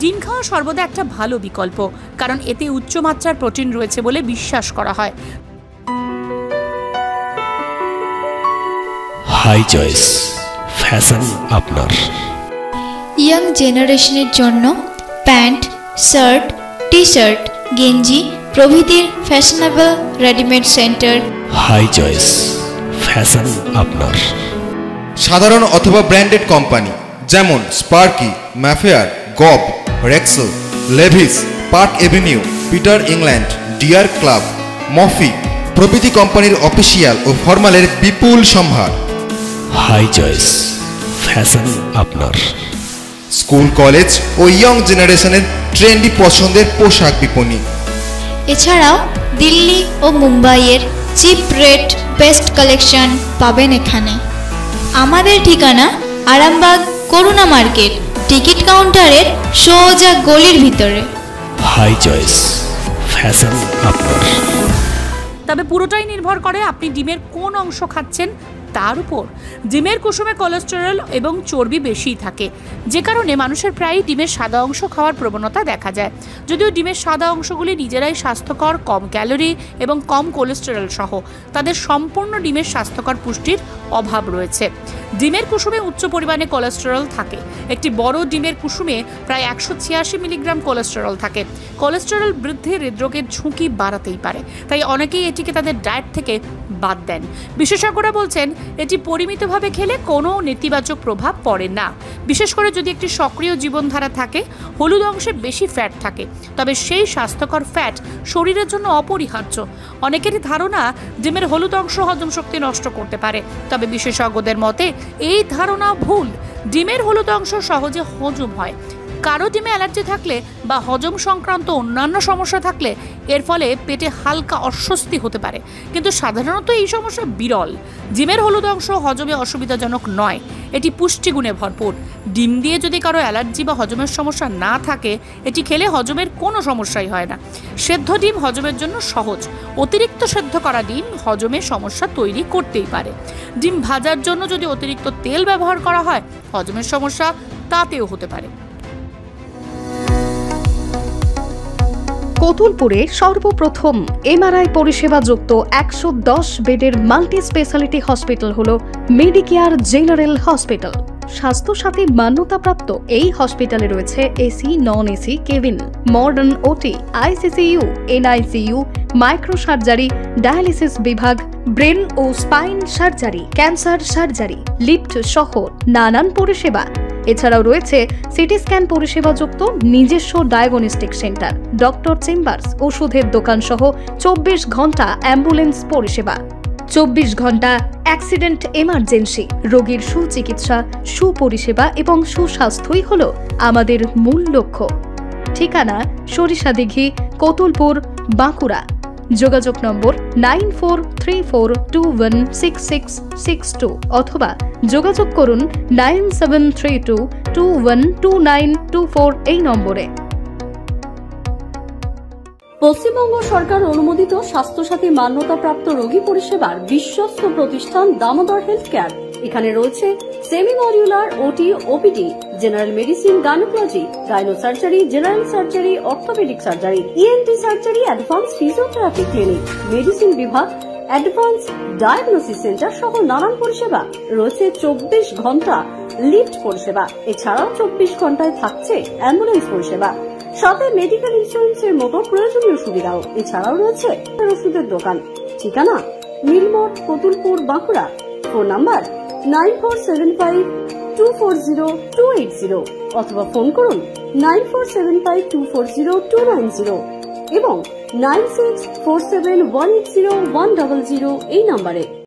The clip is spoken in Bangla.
ডিম খাওয়া সর্বদা একটা ভালো বিকল্প, কারণ এতে উচ্চমাত্রার প্রোটিন রয়েছে বলে বিশ্বাস করা হয়। হাই চয়েস, ফ্যাশন আপনার। ইয়াং জেনারেশনের জন্য প্যান্ট, শার্ট, টি শার্ট, গেঞ্জি প্রভৃতির fashionable readymade centre high choice, fashion আপনার। সাধারণ অথবা ব্র্যান্ডেড কোম্পানি যেমন স্পার্কি, ম্যাফেয়ার, গব, Rexel, Levi's, Park Avenue, Peter England, Dear Club, মফি প্রভৃতি কোম্পানির অফিসিয়াল ও ফর্মালের বিপুল সম্ভার। হাই চয়েস, ফ্যাশন আপনার। স্কুল, কলেজ ও ইয়ং জেনারেশনের ট্রেন্ডি পছন্দের পোশাক বিপণী। এছাড়াও দিল্লি ও মুম্বাইয়ের চিপ রেট বেস্ট কালেকশন পাবেন এখানে। আমাদের ঠিকানা আরামবাগ করুণা মার্কেট, টিকিট কাউন্টারের সোজা গলির ভিতরে। হাই চয়েস, ফ্যাশন আপনার। তবে পুরোটাই নির্ভর করে আপনি ডিমের কোন অংশ খাচ্ছেন তার উপর। ডিমের কুসুমে কোলেস্টেরল এবং চর্বি বেশি থাকে, যে কারণে মানুষের প্রায়ই ডিমের সাদা অংশ খাওয়ার প্রবণতা দেখা যায়। যদিও ডিমের সাদা অংশগুলি নিজেরাই স্বাস্থ্যকর, কম ক্যালোরি এবং কম কোলেস্টেরল সহ, তাদের সম্পূর্ণ ডিমের স্বাস্থ্যকর পুষ্টির অভাব রয়েছে। ডিমের কুসুমে উচ্চ পরিমাণে কোলেস্টেরল থাকে। একটি বড় ডিমের কুসুমে প্রায় 186 মিলিগ্রাম কোলেস্টেরল থাকে। কোলেস্টেরল বৃদ্ধি হৃদরোগের ঝুঁকি বাড়াতেই পারে, তাই অনেকেই এটিকে তাদের ডায়েট থেকে বাদ দেন। বিশেষজ্ঞরা বলছেন এটি পরিমিতভাবে খেলে কোনো নেতিবাচক প্রভাব পড়ে না। বিশেষ করে যদি একটি সক্রিয় জীবনধারা থাকে, হলুদ অংশে বেশি ফ্যাট থাকে, তবে সেই স্বাস্থ্যকর ফ্যাট শরীরের জন্য অপরিহার্য। অনেকেরই ধারণা ডিমের হলুদ অংশ হজম শক্তি নষ্ট করতে পারে, তবে বিশেষজ্ঞদের মতে এই ধারণা ভুল। ডিমের হলুদ অংশ সহজে হজম হয়। কারো ডিমে অ্যালার্জি থাকলে বা হজম সংক্রান্ত অন্যান্য সমস্যা থাকলে এর ফলে পেটে হালকা অস্বস্তি হতে পারে, কিন্তু সাধারণত এই সমস্যা বিরল। ডিমের হলুদ অংশ হজমে অসুবিধাজনক নয়, এটি পুষ্টিগুণে ভরপুর। ডিম দিয়ে যদি কারো অ্যালার্জি বা হজমের সমস্যা না থাকে, এটি খেলে হজমের কোনো সমস্যাই হয় না। সেদ্ধ ডিম হজমের জন্য সহজ, অতিরিক্ত সেদ্ধ করা ডিম হজমের সমস্যা তৈরি করতেই পারে। ডিম ভাজার জন্য যদি অতিরিক্ত তেল ব্যবহার করা হয়, হজমের সমস্যা তাতেও হতে পারে। কতুলপুরে সর্বপ্রথম এমআরআই পরিষেবা যুক্ত 110 বেডের মাল্টি স্পেশালিটি হসপিটাল হল মেডিকেয়ার জেনারেল হসপিটাল। স্বাস্থ্যসাথী মান্যতাপ্রাপ্ত এই হসপিটালে রয়েছে AC, non AC cabin, modern OT, ICCU, NICU, micro surgery, dialysis বিভাগ, ব্রেন ও spine surgery, cancer surgery, lift সহ নানান পরিষেবা। এছাড়াও রয়েছে সিটি স্ক্যান পরিষেবা যুক্ত নিজস্ব ডায়াগনস্টিক সেন্টার, ডক্টর চেম্বার্স, ওষুধের দোকান সহ 24 ঘন্টা অ্যাম্বুলেন্স পরিষেবা। 24 ঘন্টা অ্যাক্সিডেন্ট এমার্জেন্সি, রোগীর সুচিকিৎসা, সুপরিষেবা এবং সুস্বাস্থ্যই হল আমাদের মূল লক্ষ্য। ঠিকানা সরিষাদিঘি, কতুলপুর, বাঁকুড়া। যোগাযোগ নম্বর 9434216662 অথবা যোগাযোগ করুন 9732212924 এই নম্বরে। পশ্চিমবঙ্গ সরকার অনুমোদিত স্বাস্থ্যসাথী মান্যতাপ্রাপ্ত রোগী পরিষেবার বিশ্বস্ত প্রতিষ্ঠান দামোদর হেলথ কেয়ার। এখানে রয়েছে semi modular OT, OPD, general medicine, gynaecology, gynae surgery, general surgery, orthopaedic surgery, ENT surgery, advance physiotherapy clinic, medicine বিভাগ, অ্যাডভান্স ডায়াগনোসিস সেন্টার সহ নানান পরিষেবা রয়েছে। 24 ঘন্টা লিফট পরিষেবা, এছাড়াও 24 ঘন্টায় থাকছে অ্যাম্বুলেন্স পরিষেবা, সাথে মেডিকেল ইন্স্যুরেন্সের মতো প্রয়োজনীয় সুবিধাও। এছাড়াও রয়েছে ওষুধের দোকান। ঠিকানা মিলমোড়, কতুলপুর, বাঁকুড়া। ফোন নাম্বার 9475240280 অথবা ফোন করুন 9475240290 এবং 9647180100 এই নম্বরে।